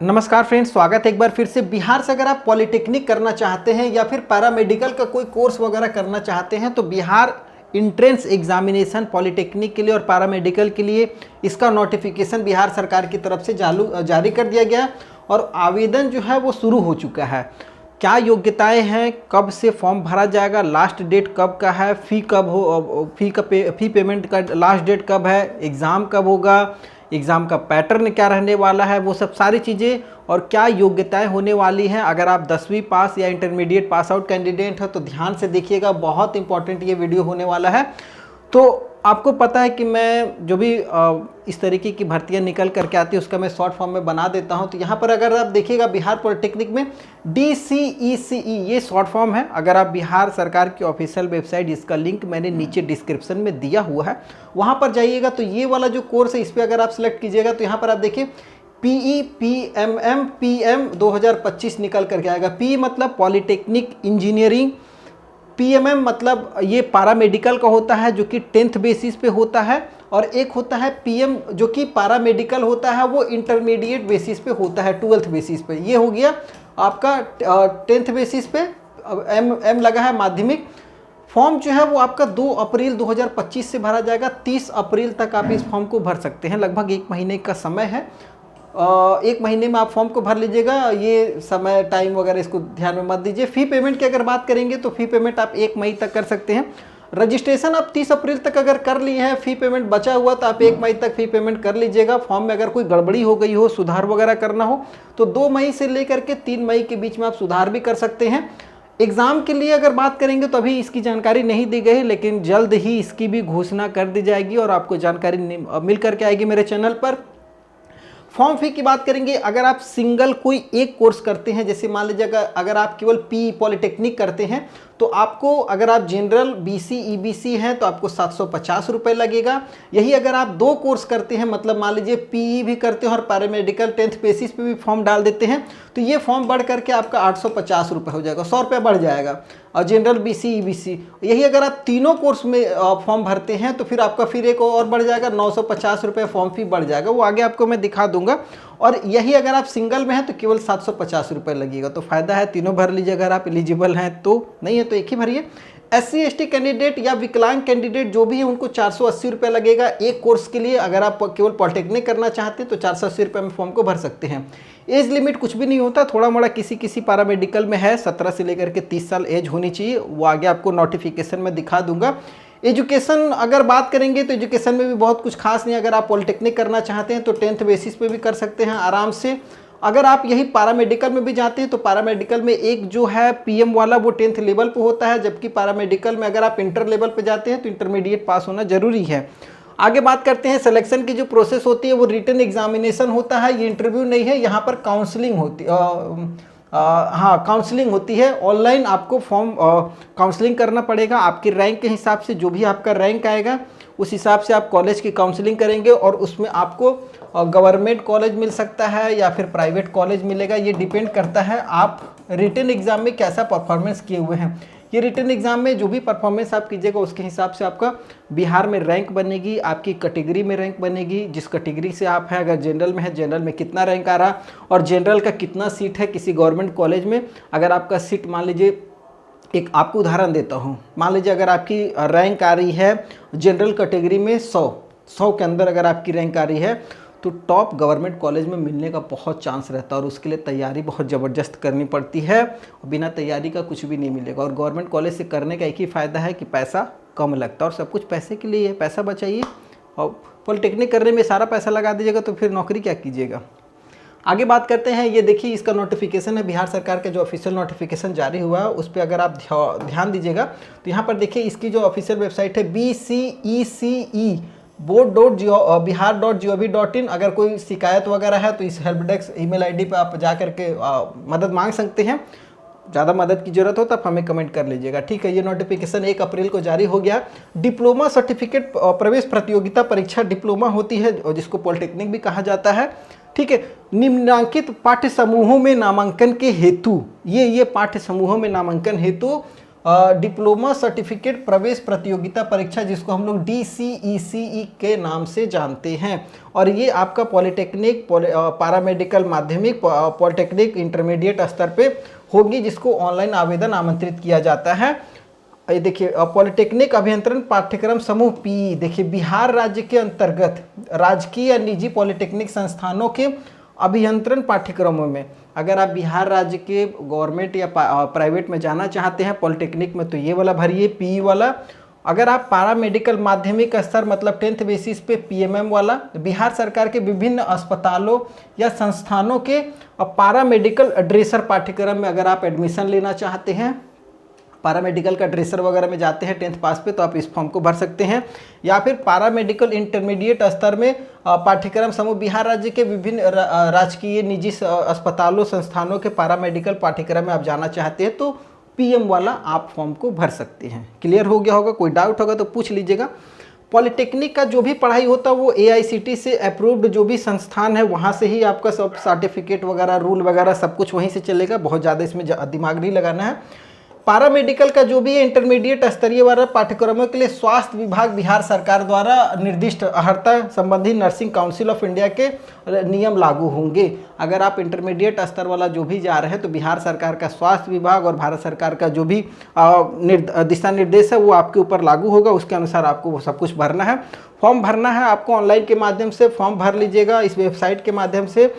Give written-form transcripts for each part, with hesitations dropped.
नमस्कार फ्रेंड्स, स्वागत है एक बार फिर से। बिहार से अगर आप पॉलिटेक्निक करना चाहते हैं या फिर पैरामेडिकल का कोई कोर्स वगैरह करना चाहते हैं तो बिहार इंट्रेंस एग्जामिनेशन पॉलिटेक्निक के लिए और पैरामेडिकल के लिए इसका नोटिफिकेशन बिहार सरकार की तरफ से जारी कर दिया गया और आवेदन जो है वो शुरू हो चुका है। क्या योग्यताएं हैं, कब से फॉर्म भरा जाएगा, लास्ट डेट कब का है, फी पेमेंट का लास्ट डेट कब है, एग्ज़ाम कब होगा, एग्ज़ाम का पैटर्न क्या रहने वाला है, वो सब सारी चीज़ें और क्या योग्यताएं होने वाली हैं। अगर आप 10वीं पास या इंटरमीडिएट पास आउट कैंडिडेट हो तो ध्यान से देखिएगा, बहुत इंपॉर्टेंट ये वीडियो होने वाला है। तो आपको पता है कि मैं जो भी इस तरीके की भर्तियां निकल करके आती है उसका मैं शॉर्ट फॉर्म में बना देता हूं। तो यहाँ पर अगर आप देखिएगा बिहार पॉलिटेक्निक में DCECE ये शॉर्ट फॉर्म है। अगर आप बिहार सरकार की ऑफिशियल वेबसाइट, इसका लिंक मैंने नीचे डिस्क्रिप्शन में दिया हुआ है, वहाँ पर जाइएगा तो ये वाला जो कोर्स है इस पर अगर आप सेलेक्ट कीजिएगा तो यहाँ पर आप देखिए PE PMM PM 2025 निकल करके आएगा। PE मतलब पॉलिटेक्निक इंजीनियरिंग, PMM मतलब ये पैरामेडिकल का होता है जो कि 10th बेसिस पे होता है, और एक होता है PM जो कि पैरामेडिकल होता है वो इंटरमीडिएट बेसिस पे होता है, 12th बेसिस पे। ये हो गया आपका 10th बेसिस पे। M लगा है माध्यमिक। फॉर्म जो है वो आपका 2 अप्रैल 2025 से भरा जाएगा। 30 अप्रैल तक आप इस फॉर्म को भर सकते हैं। लगभग 1 महीने का समय है। 1 महीने में आप फॉर्म को भर लीजिएगा। ये समय टाइम वगैरह इसको ध्यान में मत दीजिए। फ़ी पेमेंट की अगर बात करेंगे तो फ़ी पेमेंट आप 1 मई तक कर सकते हैं। रजिस्ट्रेशन आप 30 अप्रैल तक अगर कर लिए हैं, फ़ी पेमेंट बचा हुआ तो आप 1 मई तक फ़ी पेमेंट कर लीजिएगा। फॉर्म में अगर कोई गड़बड़ी हो गई हो, सुधार वगैरह करना हो तो 2 मई से लेकर के 3 मई के बीच में आप सुधार भी कर सकते हैं। एग्ज़ाम के लिए अगर बात करेंगे तो अभी इसकी जानकारी नहीं दी गई, लेकिन जल्द ही इसकी भी घोषणा कर दी जाएगी और आपको जानकारी मिल करके आएगी मेरे चैनल पर। फॉर्म फी की बात करेंगे, अगर आप सिंगल कोई एक कोर्स करते हैं, जैसे मान लीजिए अगर आप केवल पॉलिटेक्निक करते हैं तो आपको, अगर आप जनरल BC EBC हैं तो आपको 750 रुपये लगेगा। यही अगर आप 2 कोर्स करते हैं, मतलब मान लीजिए PE भी करते हैं और पैरामेडिकल 10th बेसिस पे भी फॉर्म डाल देते हैं, तो ये फॉर्म बढ़ करके आपका 850 रुपये हो जाएगा, 100 रुपये बढ़ जाएगा। और जनरल BC EBC यही अगर आप तीनों कोर्स में फॉर्म भरते हैं तो फिर आपका फिर एक और बढ़ जाएगा, 950 रुपये फॉर्म फी बढ़ जाएगा। वो आगे आपको मैं दिखा दूंगा। और यही अगर आप सिंगल में हैं तो केवल 750 रुपये लगेगा। तो फ़ायदा है, तीनों भर लीजिए अगर आप एलिजिबल हैं तो, नहीं है तो एक ही भरिए। SC ST कैंडिडेट या विकलांग कैंडिडेट जो भी है उनको 480 रुपये लगेगा एक कोर्स के लिए। अगर आप केवल पॉलिटेक्निक करना चाहते हैं तो 480 रुपये में फॉर्म को भर सकते हैं। एज लिमिट कुछ भी नहीं होता, थोड़ा मोड़ा किसी पैरामेडिकल में है, 17 से लेकर के 30 साल एज होनी चाहिए। वो आगे आपको नोटिफिकेशन में दिखा दूंगा। एजुकेशन अगर बात करेंगे तो एजुकेशन में भी बहुत कुछ खास नहीं। अगर आप पॉलिटेक्निक करना चाहते हैं तो 10th बेसिस पे भी कर सकते हैं आराम से। अगर आप यही पैरामेडिकल में भी जाते हैं तो पैरामेडिकल में एक जो है PM वाला वो 10th लेवल पे होता है, जबकि पैरामेडिकल में अगर आप इंटर लेवल पे जाते हैं तो इंटरमीडिएट पास होना जरूरी है। आगे बात करते हैं सिलेक्शन की जो प्रोसेस होती है वो रिटन एग्जामिनेशन होता है, ये इंटरव्यू नहीं है। यहाँ पर काउंसलिंग होती हाँ काउंसलिंग होती है। ऑनलाइन आपको फॉर्म काउंसलिंग करना पड़ेगा। आपकी रैंक के हिसाब से, जो भी आपका रैंक आएगा उस हिसाब से आप कॉलेज की काउंसलिंग करेंगे और उसमें आपको गवर्नमेंट कॉलेज मिल सकता है या फिर प्राइवेट कॉलेज मिलेगा। ये डिपेंड करता है आप रिटन एग्ज़ाम में कैसा परफॉर्मेंस किए हुए हैं। ये रिटन एग्ज़ाम में जो भी परफॉर्मेंस आप कीजिएगा उसके हिसाब से आपका बिहार में रैंक बनेगी, आपकी कैटेगरी में रैंक बनेगी। जिस कैटेगरी से आप हैं, अगर जनरल में है, जनरल में कितना रैंक आ रहा और जनरल का कितना सीट है किसी गवर्नमेंट कॉलेज में। अगर आपका सीट, मान लीजिए एक आपको उदाहरण देता हूँ, मान लीजिए अगर आपकी रैंक आ रही है जनरल कैटेगरी में 100 के अंदर अगर आपकी रैंक आ रही है तो टॉप गवर्नमेंट कॉलेज में मिलने का बहुत चांस रहता है और उसके लिए तैयारी बहुत ज़बरदस्त करनी पड़ती है और बिना तैयारी का कुछ भी नहीं मिलेगा। और गवर्नमेंट कॉलेज से करने का एक ही फ़ायदा है कि पैसा कम लगता है और सब कुछ पैसे के लिए है। पैसा बचाइए और पॉलिटेक्निक करने में सारा पैसा लगा दीजिएगा तो फिर नौकरी क्या कीजिएगा। आगे बात करते हैं, ये देखिए इसका नोटिफिकेशन है, बिहार सरकार का जो ऑफिशियल नोटिफिकेशन जारी हुआ है उस पर अगर आप ध्यान दीजिएगा तो यहाँ पर देखिए इसकी जो ऑफिशियल वेबसाइट है BCECE board.bihar.gov.in। अगर कोई शिकायत वगैरह है तो इस हेल्प डेस्क email ID पे आप जा करके मदद मांग सकते हैं। ज़्यादा मदद की ज़रूरत हो तो आप हमें कमेंट कर लीजिएगा, ठीक है। ये नोटिफिकेशन 1 अप्रैल को जारी हो गया। डिप्लोमा सर्टिफिकेट प्रवेश प्रतियोगिता परीक्षा डिप्लोमा होती है और जिसको पॉलिटेक्निक भी कहा जाता है, ठीक है। निम्नांकित पाठ्य समूहों में नामांकन के हेतु, ये पाठ्य समूहों में नामांकन हेतु डिप्लोमा सर्टिफिकेट प्रवेश प्रतियोगिता परीक्षा, जिसको हम लोग DCECE के नाम से जानते हैं। और ये आपका पॉलिटेक्निक, पैरामेडिकल, माध्यमिक, पॉलिटेक्निक इंटरमीडिएट स्तर पे होगी, जिसको ऑनलाइन आवेदन आमंत्रित किया जाता है। ये देखिए, पॉलिटेक्निक अभियंत्रण पाठ्यक्रम समूह PE, देखिए बिहार राज्य के अंतर्गत राजकीय या निजी पॉलिटेक्निक संस्थानों के अभियंत्रण पाठ्यक्रमों में, अगर आप बिहार राज्य के गवर्नमेंट या प्राइवेट में जाना चाहते हैं पॉलिटेक्निक में, तो ये वाला भरिए PE वाला। अगर आप पैरामेडिकल माध्यमिक स्तर मतलब 10th बेसिस पे PMM वाला, बिहार सरकार के विभिन्न अस्पतालों या संस्थानों के पैरामेडिकल ड्रेसर पाठ्यक्रम में अगर आप एडमिशन लेना चाहते हैं, पैरामेडिकल का ड्रेसर वगैरह में जाते हैं 10th पास पे, तो आप इस फॉर्म को भर सकते हैं। या फिर पैरामेडिकल इंटरमीडिएट स्तर में पाठ्यक्रम समूह बिहार राज्य के विभिन्न राजकीय निजी अस्पतालों संस्थानों के पैरामेडिकल पाठ्यक्रम में आप जाना चाहते हैं, तो PM वाला आप फॉर्म को भर सकते हैं। क्लियर हो गया होगा? कोई डाउट होगा तो पूछ लीजिएगा। पॉलिटेक्निक का जो भी पढ़ाई होता है वो AICTE से अप्रूव्ड जो भी संस्थान है वहाँ से ही आपका सब सर्टिफिकेट वगैरह, रूल वगैरह सब कुछ वहीं से चलेगा। बहुत ज़्यादा इसमें दिमाग नहीं लगाना है। पैरामेडिकल का जो भी है इंटरमीडिएट स्तरीय वाला पाठ्यक्रमों के लिए स्वास्थ्य विभाग बिहार सरकार द्वारा निर्दिष्ट अर्हता संबंधी नर्सिंग काउंसिल ऑफ इंडिया के नियम लागू होंगे। अगर आप इंटरमीडिएट स्तर वाला जो भी जा रहे हैं तो बिहार सरकार का स्वास्थ्य विभाग और भारत सरकार का जो भी दिशा निर्देश है वो आपके ऊपर लागू होगा, उसके अनुसार आपको वो सब कुछ भरना है। फॉर्म भरना है आपको ऑनलाइन के माध्यम से, फॉर्म भर लीजिएगा इस वेबसाइट के माध्यम से।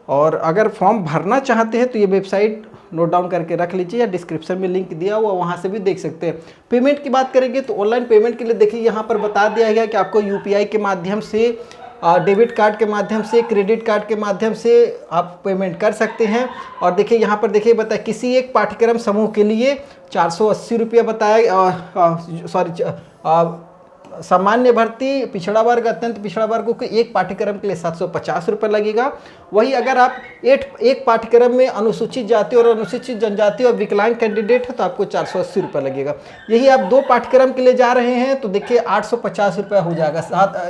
और अगर फॉर्म भरना चाहते हैं तो ये वेबसाइट नोट डाउन करके रख लीजिए, या डिस्क्रिप्शन में लिंक दिया हुआ वहाँ से भी देख सकते हैं। पेमेंट की बात करेंगे तो ऑनलाइन पेमेंट के लिए देखिए यहाँ पर बता दिया गया कि आपको UPI के माध्यम से, डेबिट कार्ड के माध्यम से, क्रेडिट कार्ड के माध्यम से आप पेमेंट कर सकते हैं। और देखिए यहाँ पर देखिए बताया किसी एक पाठ्यक्रम समूह के लिए 480 रुपया बताया, सामान्य भर्ती, पिछड़ा वर्ग, अत्यंत पिछड़ा वर्ग को एक पाठ्यक्रम के लिए 750 रुपये लगेगा। वही अगर आप एक पाठ्यक्रम में अनुसूचित जाति और अनुसूचित जनजाति और विकलांग कैंडिडेट है तो आपको 480 रुपये लगेगा। यही आप 2 पाठ्यक्रम के लिए जा रहे हैं तो देखिए 850 रुपये हो जाएगा।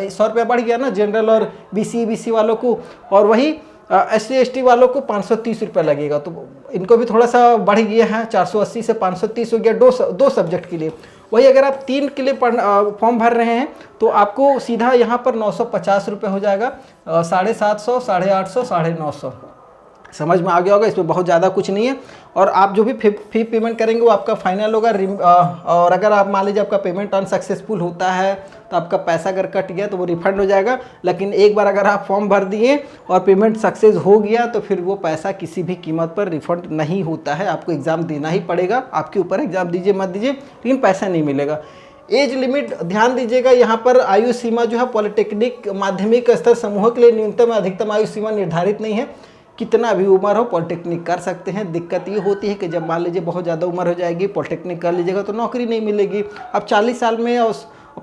100 रुपये बढ़ गया ना जनरल और BC वालों को, और वही SC ST वालों को 530 रुपये लगेगा। तो इनको भी थोड़ा सा बढ़ गया है, 480 से 530 हो गया 2 सब्जेक्ट के लिए। वही अगर आप 3 के लिए फॉर्म भर रहे हैं तो आपको सीधा यहाँ पर 950 रुपये हो जाएगा। 750, 850, 950 समझ में आ गया होगा। इसमें बहुत ज़्यादा कुछ नहीं है। और आप जो भी फी पेमेंट करेंगे वो आपका फाइनल होगा। और अगर आप मान लीजिए आपका पेमेंट अनसक्सेसफुल होता है तो आपका पैसा अगर कट गया तो वो रिफंड हो जाएगा। लेकिन एक बार अगर आप फॉर्म भर दिए और पेमेंट सक्सेस हो गया तो फिर वो पैसा किसी भी कीमत पर रिफंड नहीं होता है। आपको एग्ज़ाम देना ही पड़ेगा, आपके ऊपर एग्ज़ाम दीजिए मत दीजिए, लेकिन पैसा नहीं मिलेगा। एज लिमिट ध्यान दीजिएगा, यहाँ पर आयु सीमा जो है पॉलिटेक्निक माध्यमिक स्तर समूहों के लिए न्यूनतम अधिकतम आयु सीमा निर्धारित नहीं है। कितना भी उम्र हो पॉलिटेक्निक कर सकते हैं। दिक्कत ये होती है कि जब मान लीजिए बहुत ज़्यादा उम्र हो जाएगी, पॉलिटेक्निक कर लीजिएगा तो नौकरी नहीं मिलेगी। अब 40 साल में और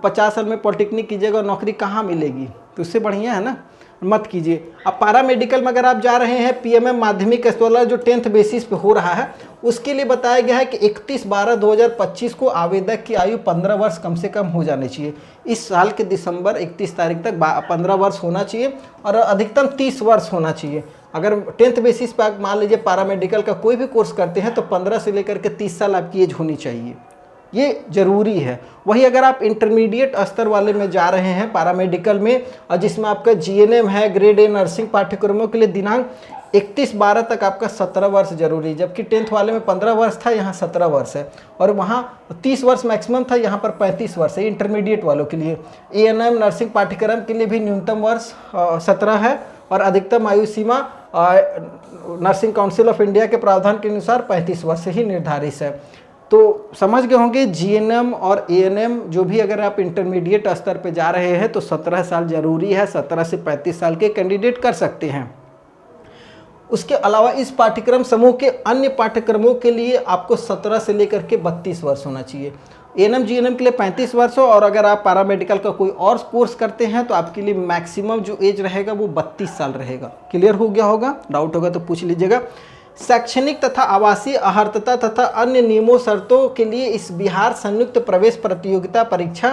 50 साल में पॉलिटेक्निक कीजिएगा और नौकरी कहाँ मिलेगी, तो उससे बढ़िया है ना, मत कीजिए। अब पैरामेडिकल में अगर आप जा रहे हैं PMM माध्यमिक स्तर वाला जो 10th बेसिस पे हो रहा है, उसके लिए बताया गया है कि 31/12/2025 को आवेदक की आयु 15 वर्ष कम से कम हो जानी चाहिए। इस साल के दिसंबर 31 तारीख तक 15 वर्ष होना चाहिए और अधिकतम 30 वर्ष होना चाहिए। अगर 10th बेसिस पर आप मान लीजिए पैरामेडिकल का कोई भी कोर्स करते हैं तो 15 से लेकर के 30 साल आपकी एज होनी चाहिए, ये जरूरी है। वही अगर आप इंटरमीडिएट स्तर वाले में जा रहे हैं पैरामेडिकल में, और जिसमें आपका GNM है, ग्रेड A नर्सिंग पाठ्यक्रमों के लिए दिनांक 31/12 तक आपका 17 वर्ष जरूरी है। जबकि 10th वाले में 15 वर्ष था, यहाँ 17 वर्ष है। और वहाँ 30 वर्ष मैक्सिमम था, यहाँ पर 35 वर्ष है इंटरमीडिएट वालों के लिए। ANM नर्सिंग पाठ्यक्रम के लिए भी न्यूनतम वर्ष 17 है और अधिकतम आयु सीमा नर्सिंग काउंसिल ऑफ इंडिया के प्रावधान के अनुसार 35 वर्ष से ही निर्धारित है। तो समझ गए होंगे GNM और ANM जो भी अगर आप इंटरमीडिएट स्तर पे जा रहे हैं तो 17 साल जरूरी है। 17 से 35 साल के कैंडिडेट कर सकते हैं। उसके अलावा इस पाठ्यक्रम समूह के अन्य पाठ्यक्रमों के लिए आपको 17 से लेकर के 32 वर्ष होना चाहिए। ANM GNM के लिए 35 वर्ष हो, और अगर आप पैरामेडिकल का कोई और कोर्स करते हैं तो आपके लिए मैक्सिमम जो एज रहेगा वो 32 साल रहेगा। क्लियर हो गया होगा? डाउट होगा तो पूछ लीजिएगा। शैक्षणिक तथा आवासीय अहर्तता तथा अन्य नियमों शर्तों के लिए इस बिहार संयुक्त प्रवेश प्रतियोगिता परीक्षा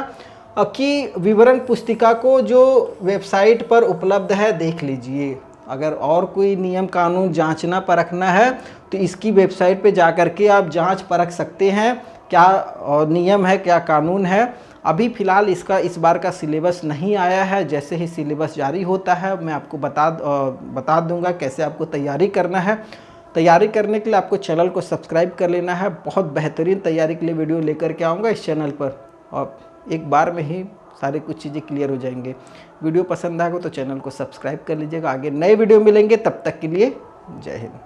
की विवरण पुस्तिका को जो वेबसाइट पर उपलब्ध है देख लीजिए। अगर और कोई नियम कानून जांचना परखना है तो इसकी वेबसाइट पे जा कर के आप जांच परख सकते हैं क्या नियम है, क्या कानून है। अभी फ़िलहाल इसका इस बार का सिलेबस नहीं आया है। जैसे ही सिलेबस जारी होता है मैं आपको बता दूंगा कैसे आपको तैयारी करना है। तैयारी करने के लिए आपको चैनल को सब्सक्राइब कर लेना है। बहुत बेहतरीन तैयारी के लिए वीडियो लेकर के आऊँगा इस चैनल पर, और एक बार में ही सारी कुछ चीज़ें क्लियर हो जाएंगे। वीडियो पसंद आएगा तो चैनल को सब्सक्राइब कर लीजिएगा। आगे नए वीडियो मिलेंगे, तब तक के लिए जय हिंद।